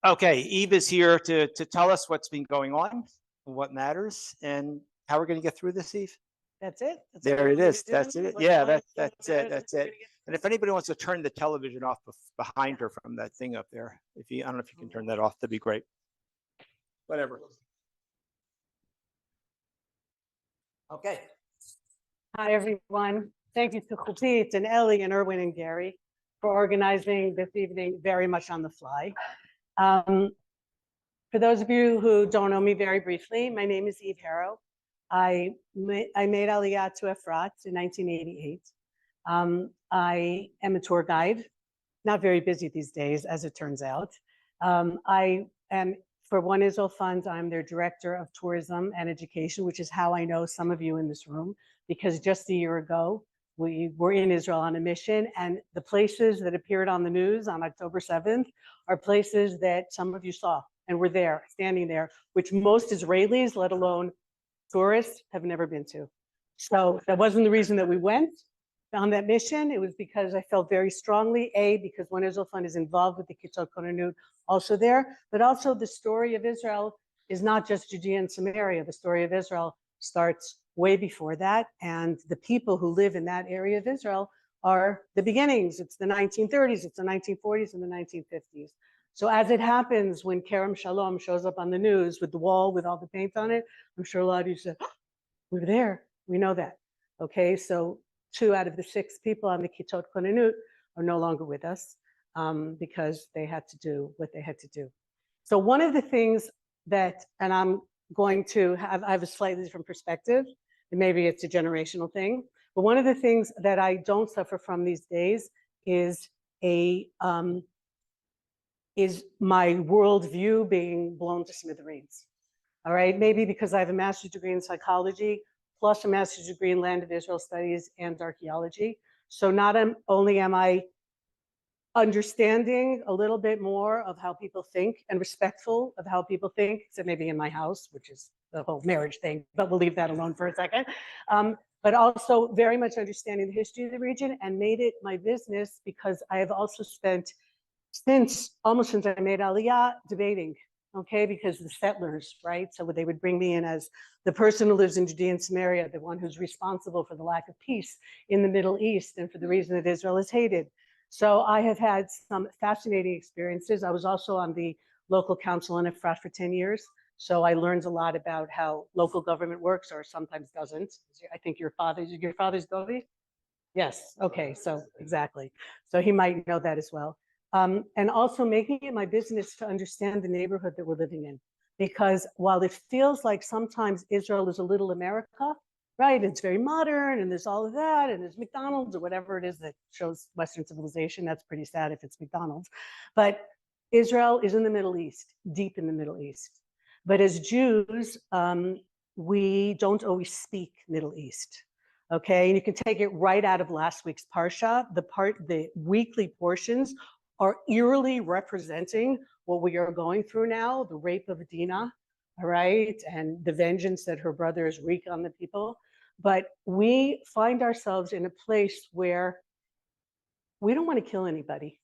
Okay, Eve is here to tell us what's been going on, what matters, and how we're going to get through this, Eve. That's it. There it is. That's it. Yeah, that's it. That's it. And if anybody wants to turn the television off behind her from that thing up there, I don't know if you can turn that off, that'd be great. Whatever. Okay. Hi, everyone. Thank you to Chupit and Ellie and Erwin and Gary for organizing this evening very much on the fly. For those of you who don't know me very briefly, my name is Eve Harow. I made Aliyah to Efrat in 1988. I am a tour guide, not very busy these days, as it turns out. I am, for One Israel Fund, I'm their Director of Tourism and Education, which is how I know some of you in this room, because just a year ago, we were in Israel on a mission, and the places that appeared on the news on October 7th are places that some of you saw and were there, standing there, which most Israelis, let alone tourists, have never been to. So that wasn't the reason that we went on that mission. It was because I felt very strongly, because One Israel Fund is involved with the Kitzot Konanut also there, but also the story of Israel is not just Judea and Samaria. The story of Israel starts way before that, and the people who live in that area of Israel are the beginnings. It's the 1930s, it's the 1940s, and the 1950s. So as it happens, when Kerem Shalom shows up on the news with the wall with all the paint on it, I'm sure a lot of you said, oh, we were there, we know that. Okay, so 2 out of the 6 people on the Kitzot Konanut are no longer with us because they had to do what they had to do. So one of the things that, and I'm going to have, I have a slightly different perspective, and maybe it's a generational thing, but one of the things that I don't suffer from these days is my worldview being blown to smithereens. All right, maybe because I have a master's degree in psychology, plus a master's degree in land of Israel studies and archaeology. So not only am I understanding a little bit more of how people think and respectful of how people think, except maybe in my house, which is the whole marriage thing, but we'll leave that alone for a second. But also very much understanding the history of the region, and made it my business because I have also spent almost since I made Aliyah debating, okay, because the settlers, right? So they would bring me in as the person who lives in Judea and Samaria, the one who's responsible for the lack of peace in the Middle East and for the reason that Israel is hated. So I have had some fascinating experiences. I was also on the local council in Efrat for 10 years. So I learned a lot about how local government works, or sometimes doesn't. I think your father's Dovi? Yes, okay, so exactly. So he might know that as well. And also making it my business to understand the neighborhood that we're living in. Because while it feels like sometimes Israel is a little America, right? It's very modern and there's all of that, and there's McDonald's or whatever it is that shows Western civilization. That's pretty sad if it's McDonald's. But Israel is in the Middle East, deep in the Middle East. But as Jews, we don't always speak Middle East. Okay, and you can take it right out of last week's Parsha. The weekly portions are eerily representing what we are going through now, the rape of Dinah, all right, and the vengeance that her brothers wreak on the people. But we find ourselves in a place where we don't want to kill anybody,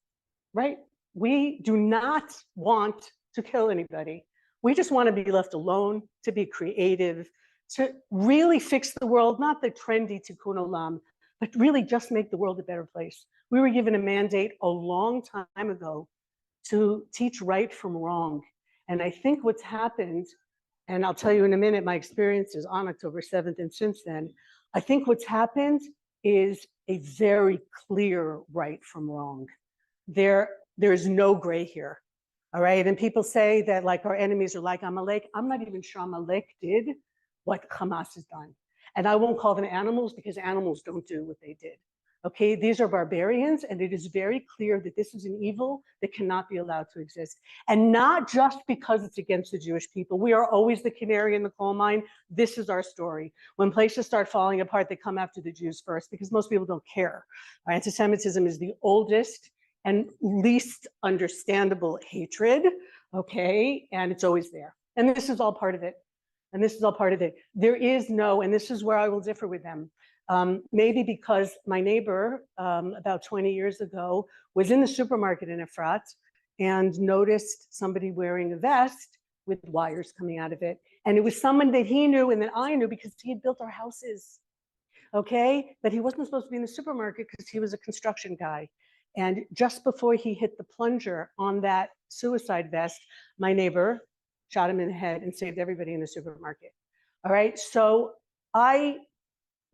right? We do not want to kill anybody. We just want to be left alone, to be creative, to really fix the world, not the trendy tikkun olam, but really just make the world a better place. We were given a mandate a long time ago to teach right from wrong. And I think what's happened, and I'll tell you in a minute my experiences on October 7th and since then, I think what's happened is a very clear right from wrong. There is no gray here, all right? And people say that like our enemies are like Amalek. I'm not even sure Amalek did what Hamas has done. And I won't call them animals because animals don't do what they did. Okay, these are barbarians, and it is very clear that this is an evil that cannot be allowed to exist. And not just because it's against the Jewish people. We are always the canary in the coal mine. This is our story. When places start falling apart, they come after the Jews first because most people don't care. Anti-Semitism is the oldest and least understandable hatred, okay? And it's always there. And this is all part of it. And this is all part of it. There is no, and this is where I will differ with them. Maybe because my neighbor about 20 years ago was in the supermarket in Efrat and noticed somebody wearing a vest with wires coming out of it. And it was someone that he knew and that I knew because he had built our houses. Okay, but he wasn't supposed to be in the supermarket because he was a construction guy. And just before he hit the plunger on that suicide vest, my neighbor shot him in the head and saved everybody in the supermarket. All right, so I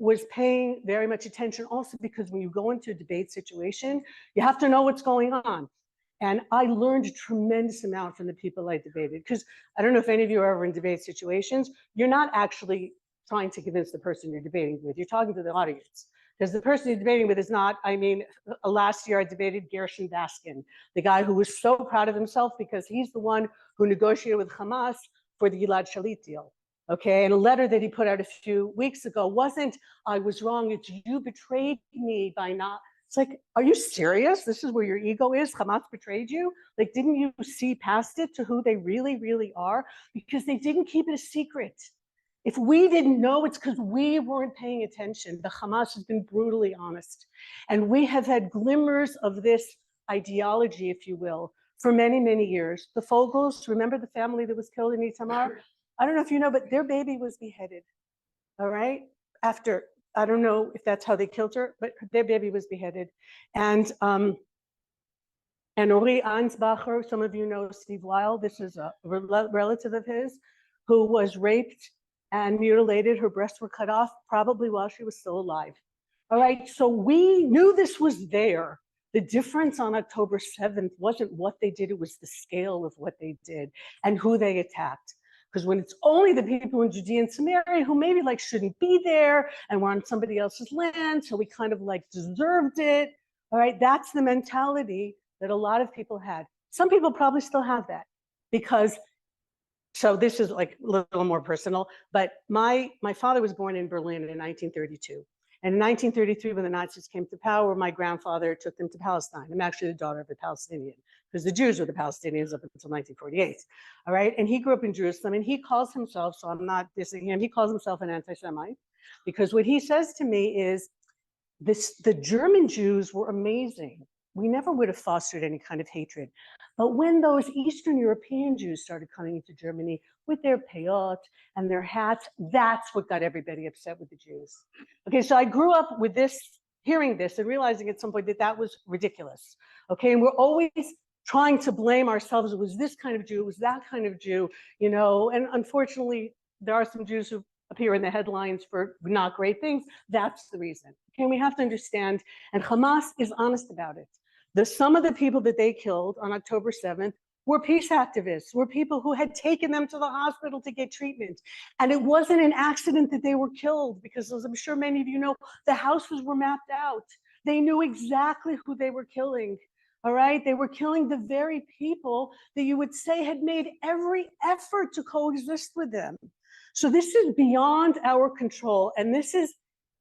was paying very much attention also because when you go into a debate situation, you have to know what's going on. And I learned a tremendous amount from the people I debated, because I don't know if any of you are ever in debate situations, you're not actually trying to convince the person you're debating with, you're talking to the audience. Because the person you're debating with is not, I mean, last year I debated Gershon Baskin, the guy who was so proud of himself because he's the one who negotiated with Hamas for the Gilad Shalit deal. Okay, and a letter that he put out a few weeks ago wasn't, I was wrong, it's you betrayed me by not. It's like, are you serious? This is where your ego is? Hamas betrayed you? Like, didn't you see past it to who they really, really are? Because they didn't keep it a secret. If we didn't know, it's because we weren't paying attention. The Hamas has been brutally honest. And we have had glimmers of this ideology, if you will, for many, many years. The Fogels, remember the family that was killed in Itamar? I don't know if you know, but their baby was beheaded, all right? After, I don't know if that's how they killed her, but their baby was beheaded. And Ori Ansbacher, some of you know Steve Weil, this is a relative of his, who was raped and mutilated. Her breasts were cut off, probably while she was still alive. All right, so we knew this was there. The difference on October 7th wasn't what they did, it was the scale of what they did and who they attacked. Because when it's only the people in Judea and Samaria who maybe like shouldn't be there and were on somebody else's land, so we kind of like deserved it, all right, that's the mentality that a lot of people had. Some people probably still have that because, so this is like a little more personal, but my father was born in Berlin in 1932. And in 1933, when the Nazis came to power, my grandfather took them to Palestine. I'm actually the daughter of a Palestinian, because the Jews were the Palestinians up until 1948. All right, and he grew up in Jerusalem, and he calls himself, so I'm not dissing him, he calls himself an anti-Semite, because what he says to me is, the German Jews were amazing. We never would have fostered any kind of hatred. But when those Eastern European Jews started coming into Germany with their peyot and their hats, that's what got everybody upset with the Jews. Okay, so I grew up with this, hearing this and realizing at some point that that was ridiculous. Okay, and we're always trying to blame ourselves. It was this kind of Jew, it was that kind of Jew, you know, and unfortunately, there are some Jews who appear in the headlines for not great things. That's the reason. Okay, we have to understand, and Hamas is honest about it. Some of the people that they killed on October 7th were peace activists, were people who had taken them to the hospital to get treatment. And it wasn't an accident that they were killed, because as I'm sure many of you know, the houses were mapped out. They knew exactly who they were killing. All right, they were killing the very people that you would say had made every effort to coexist with them. So this is beyond our control. And this is,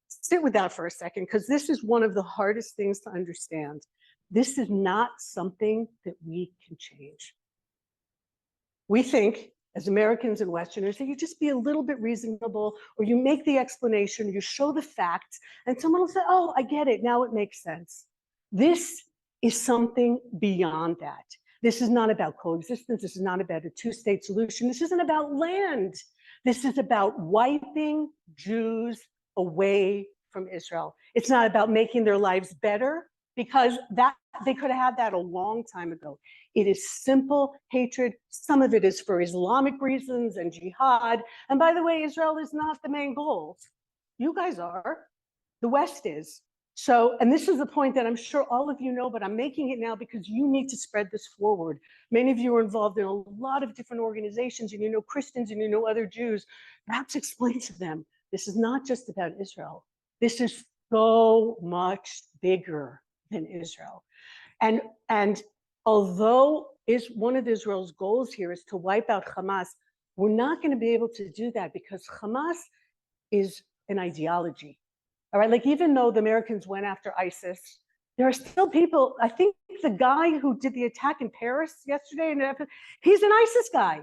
sit with that for a second, because this is one of the hardest things to understand. This is not something that we can change. We think, as Americans and Westerners, that you just be a little bit reasonable, or you make the explanation, you show the facts, and someone will say, oh, I get it, now it makes sense. This is something beyond that. This is not about coexistence. This is not about a two-state solution. This isn't about land. This is about wiping Jews away from Israel. It's not about making their lives better, because that they could have had that a long time ago. It is simple hatred. Some of it is for Islamic reasons and jihad. And by the way, Israel is not the main goal. You guys are. The West is. So, and this is the point that I'm sure all of you know, but I'm making it now because you need to spread this forward. Many of you are involved in a lot of different organizations, and you know Christians and you know other Jews. Perhaps explain to them, this is not just about Israel. This is so much bigger than Israel. And although one of Israel's goals here is to wipe out Hamas, we're not going to be able to do that because Hamas is an ideology. All right, like even though the Americans went after ISIS, there are still people, I think the guy who did the attack in Paris yesterday, he's an ISIS guy.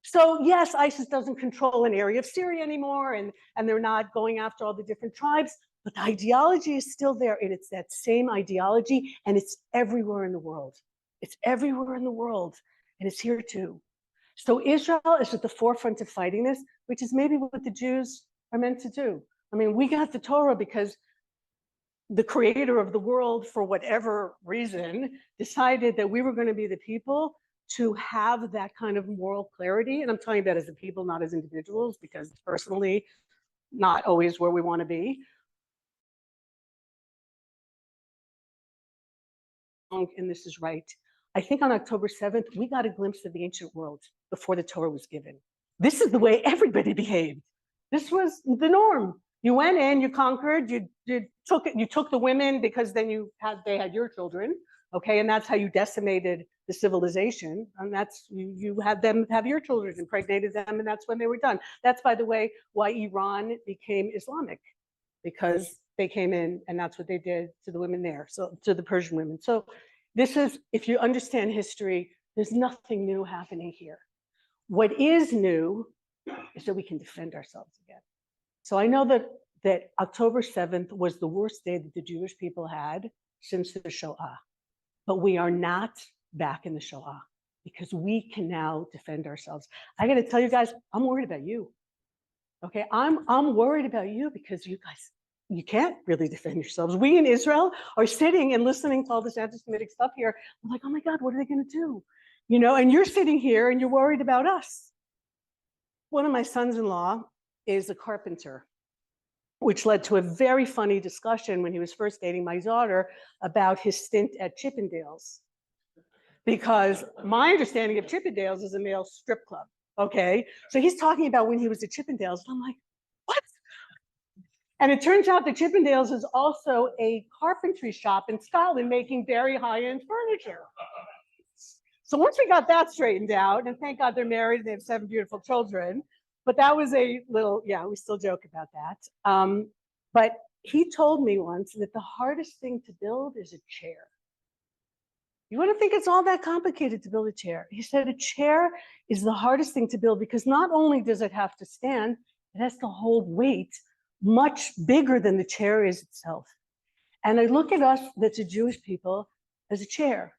So yes, ISIS doesn't control an area of Syria anymore, and they're not going after all the different tribes, but the ideology is still there, and it's that same ideology, and it's everywhere in the world. It's everywhere in the world, and it's here too. So Israel is at the forefront of fighting this, which is maybe what the Jews are meant to do. I mean, we got the Torah because the creator of the world, for whatever reason, decided that we were going to be the people to have that kind of moral clarity. And I'm talking about as a people, not as individuals, because personally, not always where we want to be. And this is right. I think on October 7th, we got a glimpse of the ancient world before the Torah was given. This is the way everybody behaved. This was the norm. You went in, you conquered, you took the women because then they had your children, okay, and that's how you decimated the civilization, and that's you had them have your children, impregnated them, and that's when they were done. That's, by the way, why Iran became Islamic, because they came in and that's what they did to the women there, so to the Persian women. So this is, if you understand history, there's nothing new happening here. What is new is that we can defend ourselves again. So I know that October 7th was the worst day that the Jewish people had since the Shoah, but we are not back in the Shoah because we can now defend ourselves. I got to tell you guys, I'm worried about you. Okay, I'm worried about you because you guys, you can't really defend yourselves. We in Israel are sitting and listening to all this anti-Semitic stuff here. We're like, oh my God, what are they going to do? You know, and you're sitting here and you're worried about us. One of my sons-in-law is a carpenter, which led to a very funny discussion when he was first dating my daughter about his stint at Chippendales. Because my understanding of Chippendales is a male strip club, okay? So he's talking about when he was at Chippendales, and I'm like, what? And it turns out that Chippendales is also a carpentry shop in Scotland making very high-end furniture. So once we got that straightened out, and thank God they're married and they have 7 beautiful children, but that was a little, yeah, we still joke about that. But he told me once that the hardest thing to build is a chair. You wouldn't think it's all that complicated to build a chair. He said a chair is the hardest thing to build because not only does it have to stand, it has to hold weight much bigger than the chair is itself. And I look at us, that's a Jewish people, as a chair.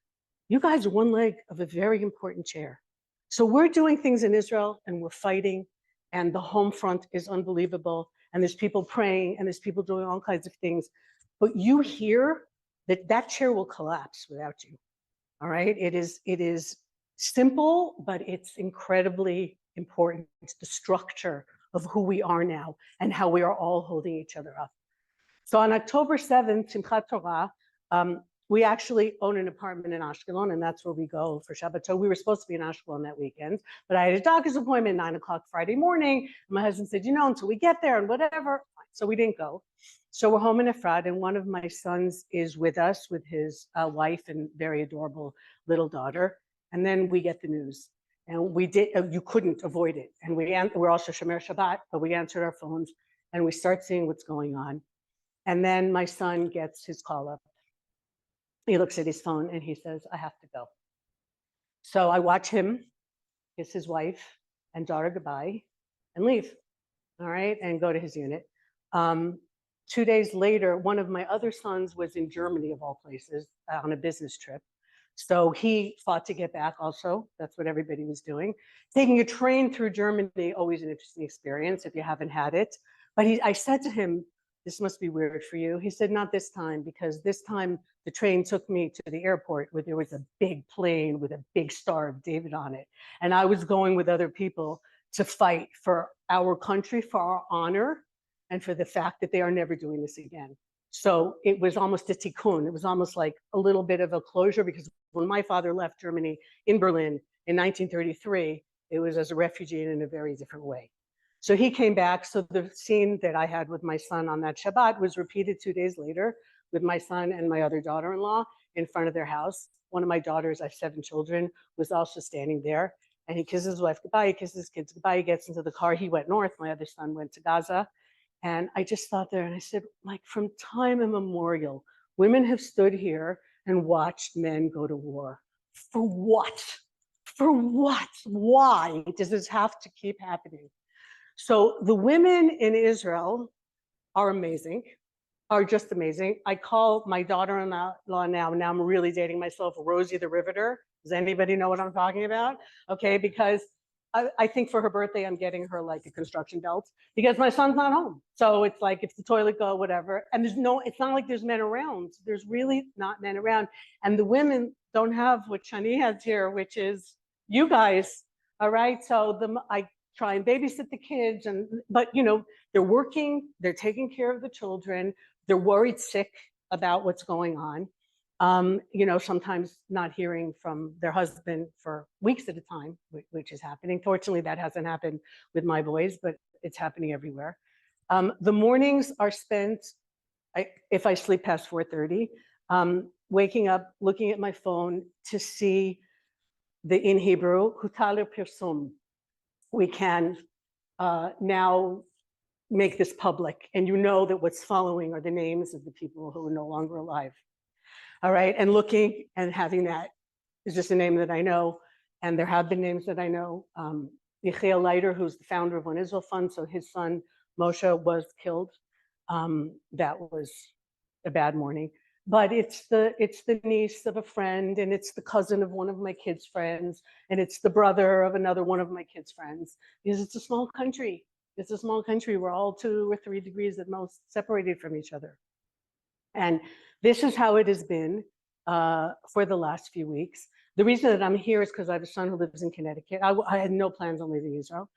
You guys are one leg of a very important chair. So we're doing things in Israel and we're fighting, and the home front is unbelievable. And there's people praying and there's people doing all kinds of things. But you hear that that chair will collapse without you. All right. It is simple, but it's incredibly important. It's the structure of who we are now and how we are all holding each other up. So on October 7th, Simchat Torah, we actually own an apartment in Ashkelon, and that's where we go for Shabbat. So we were supposed to be in Ashkelon that weekend, but I had a doctor's appointment at 9 o'clock Friday morning. And my husband said, you know, until we get there and whatever. So we didn't go. So we're home in Efrat, and one of my sons is with us with his wife and very adorable little daughter. And then we get the news. And we did, you couldn't avoid it. And we're also Shomer Shabbat, but we answered our phones and we start seeing what's going on. And then my son gets his call up. He looks at his phone and he says, I have to go. So I watch him kiss his wife and daughter goodbye and leave, all right, and go to his unit. 2 days later, one of my other sons was in Germany, of all places, on a business trip. So he fought to get back also. That's what everybody was doing. Taking a train through Germany, always an interesting experience if you haven't had it. But I said to him, this must be weird for you. He said, not this time, because this time the train took me to the airport where there was a big plane with a big Star of David on it. And I was going with other people to fight for our country, for our honor, and for the fact that they are never doing this again. So it was almost a tikkun. It was almost like a little bit of a closure, because when my father left Germany in Berlin in 1933, it was as a refugee and in a very different way. So he came back. So the scene that I had with my son on that Shabbat was repeated 2 days later with my son and my other daughter-in-law in front of their house. One of my daughters, I have 7 children, was also standing there. And he kisses his wife goodbye, he kisses his kids goodbye, he gets into the car, he went north, my other son went to Gaza. And I just thought there and I said, like, from time immemorial, women have stood here and watched men go to war. For what? For what? Why does this have to keep happening? So the women in Israel are amazing, are just amazing. I call my daughter-in-law now I'm really dating myself, Rosie the Riveter. Does anybody know what I'm talking about? Okay, because I think for her birthday, I'm getting her like a construction belt because my son's not home. So it's like, if the toilet go, whatever. And it's not like there's men around. There's really not men around. And the women don't have what Shani has here, which is you guys. All right. So I try and babysit the kids, but they're working, they're taking care of the children, they're worried sick about what's going on. Sometimes not hearing from their husband for weeks at a time, which is happening. Fortunately, that hasn't happened with my boys, but it's happening everywhere. The mornings are spent, if I sleep past 4:30, waking up, looking at my phone to see in Hebrew, hutar pirsum. We can now make this public, and that what's following are the names of the people who are no longer alive. All right, and looking and having that is just a name that I know, and there have been names that I know. Yechiel Leiter, who's the founder of One Israel Fund, so his son Moshe was killed. That was a bad morning. But it's the niece of a friend, and it's the cousin of one of my kids' friends, and it's the brother of another one of my kids' friends. Because it's a small country. It's a small country. We're all 2 or 3 degrees at most separated from each other. And this is how it has been for the last few weeks. The reason that I'm here is because I have a son who lives in Connecticut. I had no plans on leaving Israel.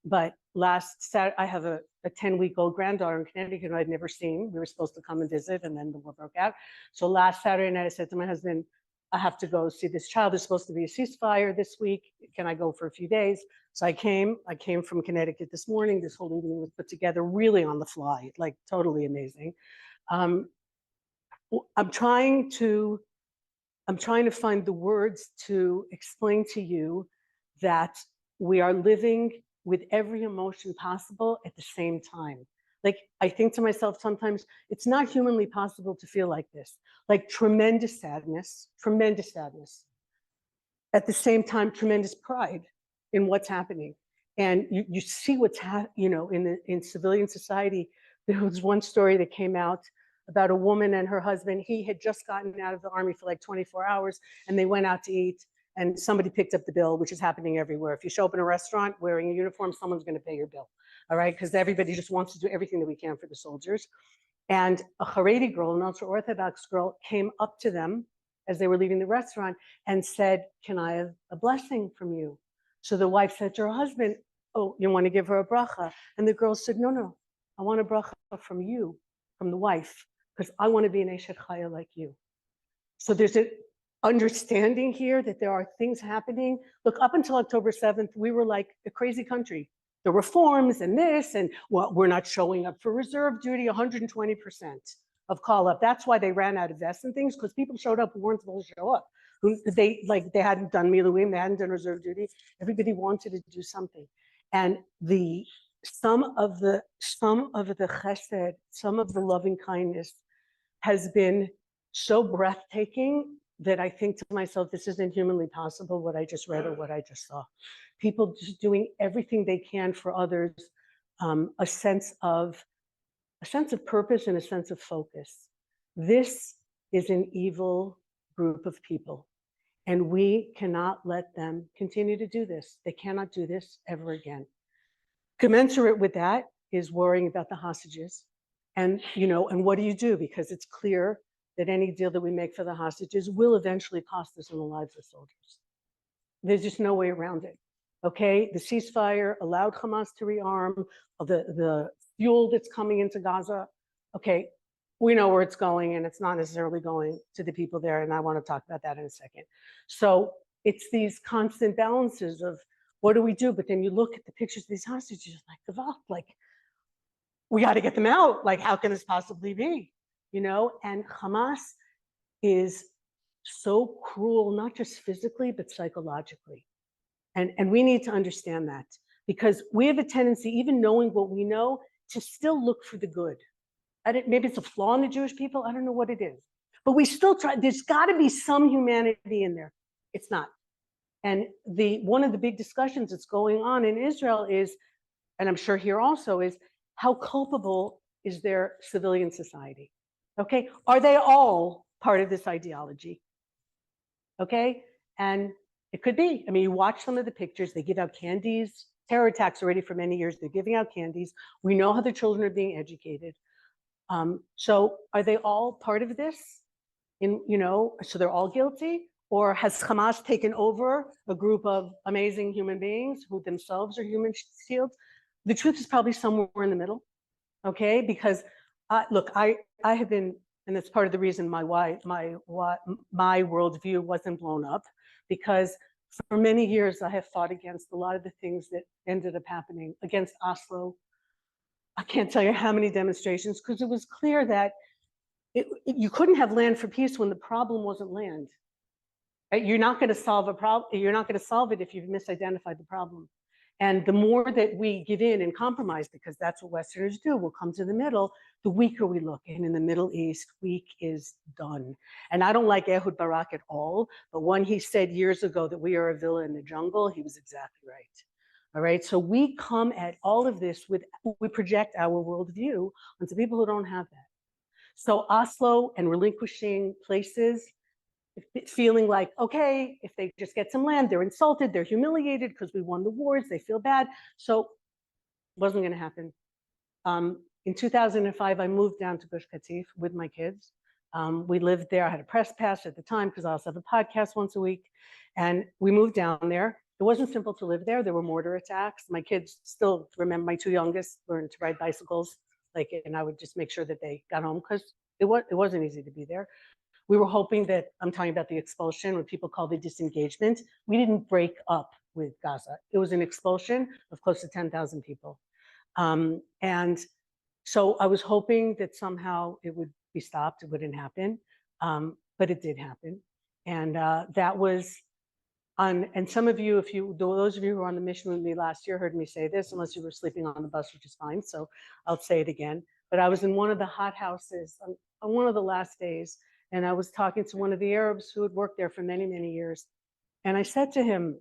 But last Saturday, I have a 10-week-old granddaughter in Connecticut who I'd never seen. We were supposed to come and visit, and then the war broke out. So last Saturday night, I said to my husband, I have to go see this child. There's supposed to be a ceasefire this week. Can I go for a few days? So I came from Connecticut this morning. This whole evening was put together really on the fly, like totally amazing. I'm trying to find the words to explain to you that we are living with every emotion possible at the same time. Like, I think to myself sometimes, it's not humanly possible to feel like this. Like tremendous sadness. At the same time, tremendous pride in what's happening. And you see what's in civilian society. There was one story that came out about a woman and her husband. He had just gotten out of the army for like 24 hours, and they went out to eat, and somebody picked up the bill, which is happening everywhere. If you show up in a restaurant wearing a uniform, someone's going to pay your bill, all right? Because everybody just wants to do everything that we can for the soldiers. And a Haredi girl, an ultra-Orthodox girl, came up to them as they were leaving the restaurant and said, "Can I have a blessing from you?" So the wife said to her husband, "Oh, you want to give her a bracha?" And the girl said, "No, I want a bracha from you, from the wife, because I want to be an Eshet Chaya like you." So there's an understanding here that there are things happening. Look, up until October 7th, we were like a crazy country. The reforms and this, and well, we're not showing up for reserve duty, 120% of call up. That's why they ran out of vests and things, because people showed up who weren't supposed to show up. They hadn't done Miluim, they hadn't done reserve duty. Everybody wanted to do something. And some of the chesed, some of the loving kindness has been so breathtaking that I think to myself, this isn't humanly possible, what I just read or what I just saw. People just doing everything they can for others, a sense of purpose and a sense of focus. This is an evil group of people, and we cannot let them continue to do this. They cannot do this ever again. Commensurate with that is worrying about the hostages. And what do you do? Because it's clear that any deal that we make for the hostages will eventually cost us in the lives of soldiers. There's just no way around it. Okay, the ceasefire allowed Hamas to rearm. The fuel that's coming into Gaza, okay, we know where it's going, and it's not necessarily going to the people there, and I want to talk about that in a second. So it's these constant balances of what do we do? But then you look at the pictures of these hostages, like, we got to get them out. Like, how can this possibly be? And Hamas is so cruel, not just physically, but psychologically. And we need to understand that, because we have a tendency, even knowing what we know, to still look for the good. Maybe it's a flaw in the Jewish people. I don't know what it is. But we still try. There's got to be some humanity in there. It's not. And one of the big discussions that's going on in Israel is, and I'm sure here also, is how culpable is there civilian society? Okay, are they all part of this ideology? Okay, and it could be. I mean, you watch some of the pictures, they give out candies, terror attacks already for many years, they're giving out candies. We know how the children are being educated. So are they all part of this? So they're all guilty? Or has Hamas taken over a group of amazing human beings who themselves are human shields? The truth is probably somewhere in the middle, okay? Because look, I have been, and that's part of the reason my worldview wasn't blown up, because for many years I have fought against a lot of the things that ended up happening, against Oslo. I can't tell you how many demonstrations, because it was clear that you couldn't have land for peace when the problem wasn't land. Right? You're not going to solve a problem. You're not going to solve it if you've misidentified the problem. And the more that we give in and compromise, because that's what Westerners do, we'll come to the middle, the weaker we look. And in the Middle East, weak is done. And I don't like Ehud Barak at all, but when he said years ago that we are a villa in the jungle, he was exactly right. All right, so we come at all of this we project our worldview onto people who don't have that. So Oslo and relinquishing places, feeling like, okay, if they just get some land, they're insulted, they're humiliated because we won the wars, they feel bad. So it wasn't going to happen. In 2005, I moved down to Gush Katif with my kids. We lived there. I had a press pass at the time because I also have a podcast once a week. And we moved down there. It wasn't simple to live there. There were mortar attacks. My kids still remember, my two youngest learned to ride bicycles, and I would just make sure that they got home because it wasn't easy to be there. We were hoping that, I'm talking about the expulsion, what people call the disengagement. We didn't break up with Gaza. It was an expulsion of close to 10,000 people. And so I was hoping that somehow it would be stopped, it wouldn't happen, but it did happen. And that was and some of you, those of you who were on the mission with me last year heard me say this, unless you were sleeping on the bus, which is fine, so I'll say it again. But I was in one of the hot houses on one of the last days, and I was talking to one of the Arabs who had worked there for many, many years. And I said to him,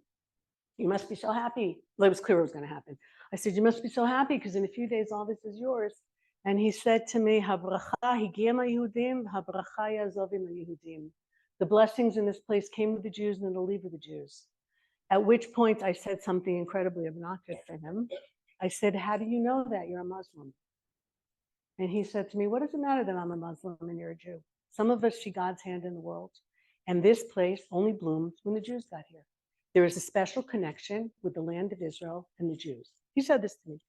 you must be so happy. Well, it was clear it was going to happen. I said, you must be so happy because in a few days, all this is yours. And he said to me, the blessings in this place came with the Jews and it'll leave with the Jews. At which point I said something incredibly obnoxious to him. I said, how do you know that? You're a Muslim. And he said to me, what does it matter that I'm a Muslim and you're a Jew? Some of us see God's hand in the world. And this place only bloomed when the Jews got here. There is a special connection with the land of Israel and the Jews. He said this to me.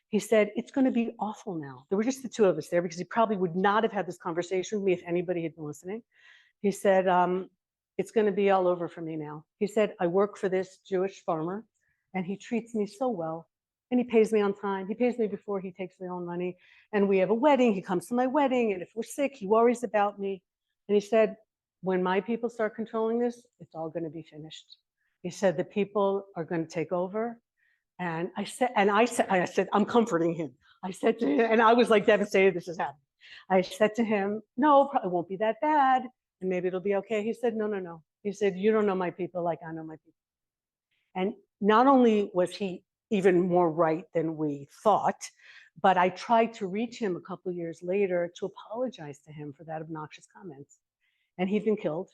He said, it's going to be awful now. There were just the two of us there because he probably would not have had this conversation with me if anybody had been listening. He said, it's going to be all over for me now. He said, I work for this Jewish farmer and he treats me so well. And he pays me on time. He pays me before he takes my own money. And we have a wedding. He comes to my wedding. And if we're sick, he worries about me. And he said, when my people start controlling this, it's all going to be finished. He said, the people are going to take over. And I said, I'm comforting him. I said to him, and I was like devastated this is happening. I said to him, no, it won't be that bad. And maybe it'll be okay. He said, no. He said, you don't know my people like I know my people. And not only was he even more right than we thought, but I tried to reach him a couple of years later to apologize to him for that obnoxious comment. And he'd been killed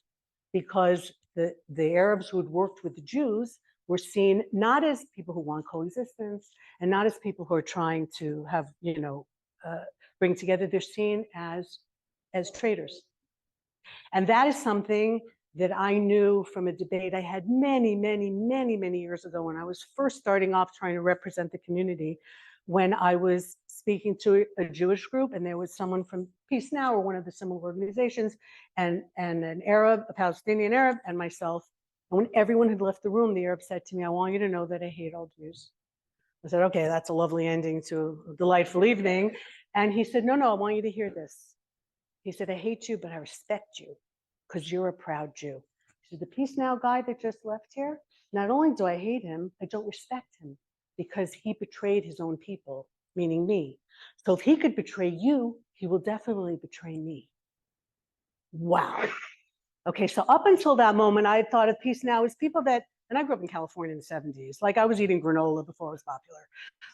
because the Arabs who had worked with the Jews were seen not as people who want coexistence and not as people who are trying to have, bring together. They're seen as traitors. And that is something that I knew from a debate I had many, many, many, many years ago when I was first starting off trying to represent the community, when I was speaking to a Jewish group and there was someone from Peace Now or one of the similar organizations and an Arab, a Palestinian Arab, and myself. And when everyone had left the room, the Arab said to me, I want you to know that I hate all Jews. I said, okay, that's a lovely ending to a delightful evening. And he said, no, I want you to hear this. He said, I hate you, but I respect you because you're a proud Jew. He said, the Peace Now guy that just left here, not only do I hate him, I don't respect him because he betrayed his own people, meaning me. So if he could betray you, he will definitely betray me. Wow. Okay, so up until that moment, I had thought of Peace Now as people that, and I grew up in California in the 70s, like I was eating granola before it was popular.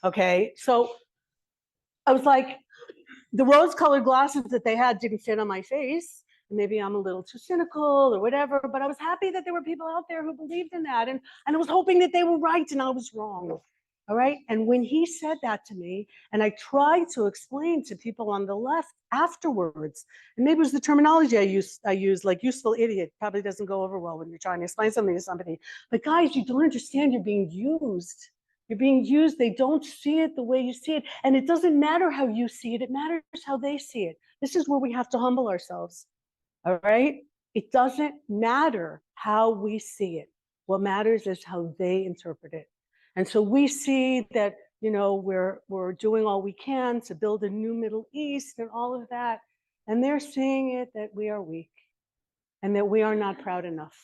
Okay, so I was like, the rose-colored glasses that they had didn't fit on my face. Maybe I'm a little too cynical or whatever, but I was happy that there were people out there who believed in that. And I was hoping that they were right and I was wrong. All right. And when he said that to me, and I tried to explain to people on the left afterwards, and maybe it was the terminology I used, like useful idiot, probably doesn't go over well when you're trying to explain something to somebody. But guys, you don't understand, you're being used. You're being used. They don't see it the way you see it. And it doesn't matter how you see it. It matters how they see it. This is where we have to humble ourselves. All right. It doesn't matter how we see it. What matters is how they interpret it. And so we see that, you know, we're doing all we can to build a new Middle East and all of that. And they're seeing it that we are weak and that we are not proud enough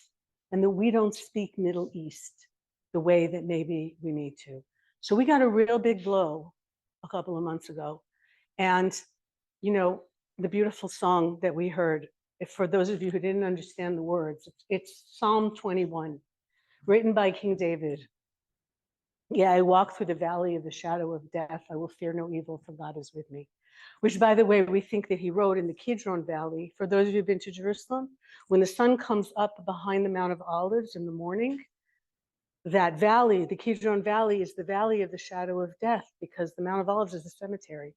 and that we don't speak Middle East the way that maybe we need to. So we got a real big blow a couple of months ago. And, you know, the beautiful song that we heard, if for those of you who didn't understand the words, it's Psalm 21, written by King David. Yeah, I walk through the valley of the shadow of death. I will fear no evil, for God is with me. Which, by the way, we think that he wrote in the Kidron Valley. For those of you who've been to Jerusalem, when the sun comes up behind the Mount of Olives in the morning, that valley, the Kidron Valley, is the valley of the shadow of death, because the Mount of Olives is a cemetery.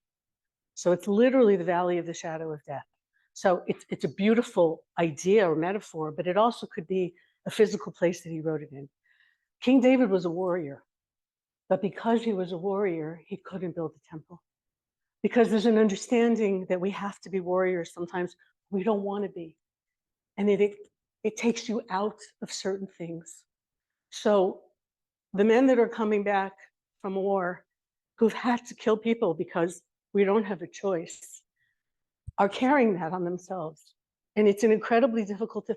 So it's literally the valley of the shadow of death. So it's a beautiful idea or metaphor, but it also could be a physical place that he wrote it in. King David was a warrior, but because he was a warrior, he couldn't build the temple. Because there's an understanding that we have to be warriors. Sometimes we don't want to be. And it takes you out of certain things. So the men that are coming back from war, who've had to kill people because we don't have a choice, are carrying that on themselves. And it's an incredibly difficult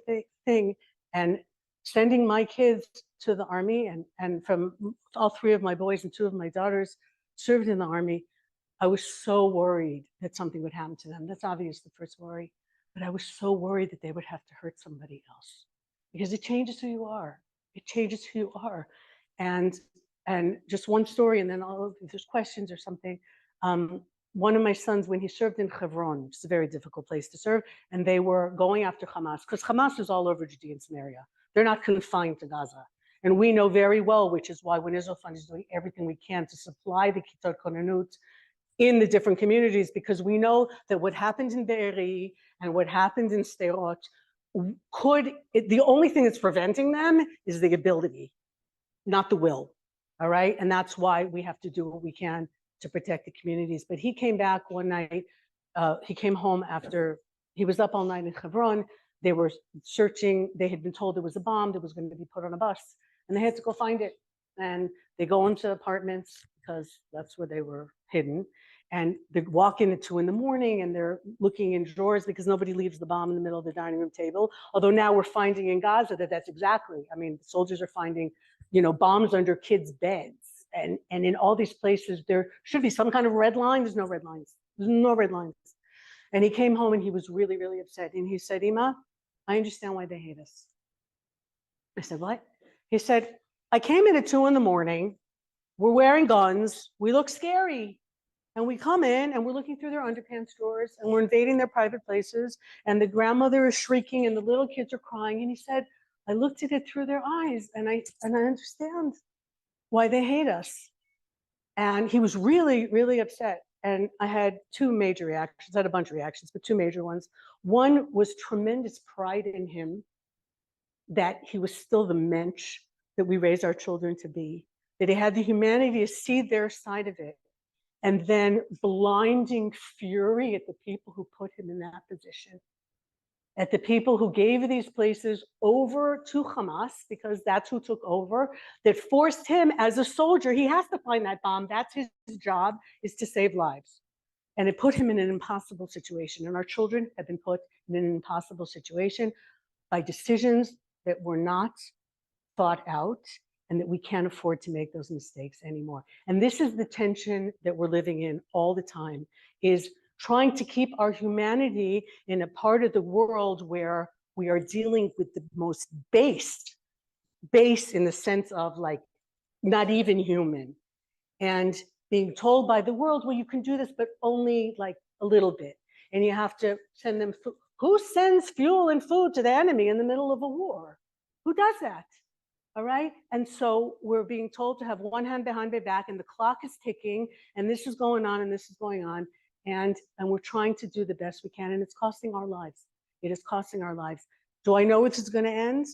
thing. And sending my kids to the army, and from all three of my boys and two of my daughters served in the army, I was so worried that something would happen to them. That's obvious, the first worry. But I was so worried that they would have to hurt somebody else, because it changes who you are. It changes who you are. And just one story, and then if there's questions or something. One of my sons, when he served in Hebron, which is a very difficult place to serve, and they were going after Hamas, because Hamas is all over Judea and Samaria. They're not confined to Gaza. And we know very well, which is why when Israel Fund is doing everything we can to supply the Kitot Konanut in the different communities, because we know that what happened in Be'eri and what happened in Sderot, the only thing that's preventing them is the ability, not the will. All right. And that's why we have to do what we can to protect the communities. But he came back one night. He came home after he was up all night in Hebron. They were searching. They had been told there was a bomb that was going to be put on a bus, and they had to go find it. And they go into apartments because that's where they were hidden. And they walk in at 2 a.m, and they're looking in drawers because nobody leaves the bomb in the middle of the dining room table. Although now we're finding in Gaza that that's exactly, I mean, the soldiers are finding, you know, bombs under kids' beds. And in all these places, there should be some kind of red line. There's no red lines. There's no red lines. And he came home and he was really, really upset. And he said, Ima, I understand why they hate us. I said, what? He said, I came in at 2 a.m. We're wearing guns. We look scary. And we come in and we're looking through their underpants drawers and we're invading their private places. And the grandmother is shrieking and the little kids are crying. And he said, I looked at it through their eyes and I understand why they hate us. And he was really, really upset. And I had 2 major reactions. I had a bunch of reactions, but 2 major ones. One was tremendous pride in him that he was still the mensch that we raise our children to be, that he had the humanity to see their side of it, and then blinding fury at the people who put him in that position, at the people who gave these places over to Hamas, because that's who took over, that forced him as a soldier. He has to find that bomb. That's his job, is to save lives. And it put him in an impossible situation. And our children have been put in an impossible situation by decisions that were not thought out, and that we can't afford to make those mistakes anymore. And this is the tension that we're living in all the time, is trying to keep our humanity in a part of the world where we are dealing with the most base in the sense of like not even human. And being told by the world, well, you can do this, but only like a little bit. And you have to send them food. Who sends fuel and food to the enemy in the middle of a war? Who does that? All right. And so we're being told to have one hand behind my back, and the clock is ticking, and this is going on, and this is going on. And we're trying to do the best we can, and it's costing our lives. It is costing our lives. Do I know where this is going to end?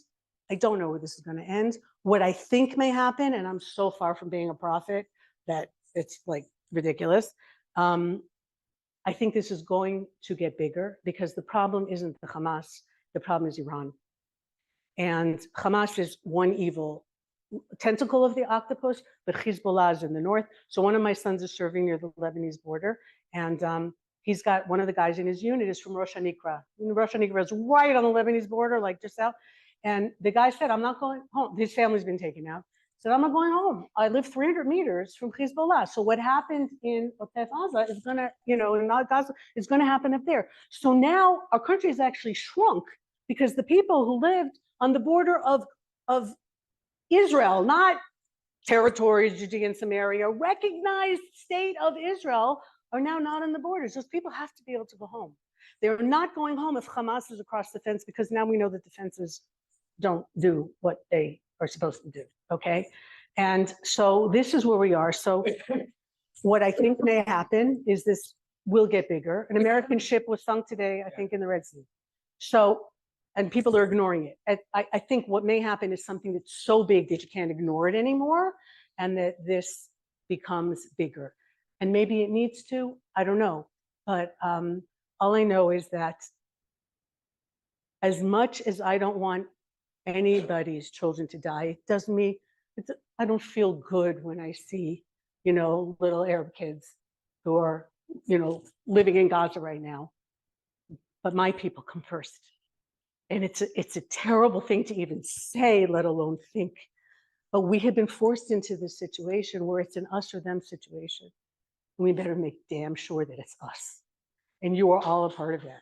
I don't know where this is going to end. What I think may happen, and I'm so far from being a prophet that it's like ridiculous. I think this is going to get bigger because the problem isn't the Hamas. The problem is Iran. And Hamas is one evil tentacle of the octopus, but Hezbollah is in the north. So one of my sons is serving near the Lebanese border, and he's got one of the guys in his unit is from Rosh Hanikra. And Rosh Hanikra is right on the Lebanese border, like just out. And the guy said, I'm not going home. His family's been taken out. He said, I'm not going home. I live 300 meters from Hezbollah. So what happened in Otef Aza is gonna, in Gaza, is gonna happen up there. So now our country has actually shrunk because the people who lived on the border of Israel, not territories, Judea and Samaria, recognized state of Israel, are now not on the borders. Those people have to be able to go home. They're not going home if Hamas is across the fence, because now we know that the fences don't do what they are supposed to do, okay? And so this is where we are. So what I think may happen is this will get bigger. An American ship was sunk today, I think, in the Red Sea. So, and people are ignoring it. I think what may happen is something that's so big that you can't ignore it anymore, and that this becomes bigger. And maybe it needs to, I don't know. But all I know is that as much as I don't want anybody's children to die, it doesn't mean, I don't feel good when I see, little Arab kids who are, living in Gaza right now. But my people come first. And it's a terrible thing to even say, let alone think. But we have been forced into this situation where it's an us or them situation. And we better make damn sure that it's us. And you are all a part of that.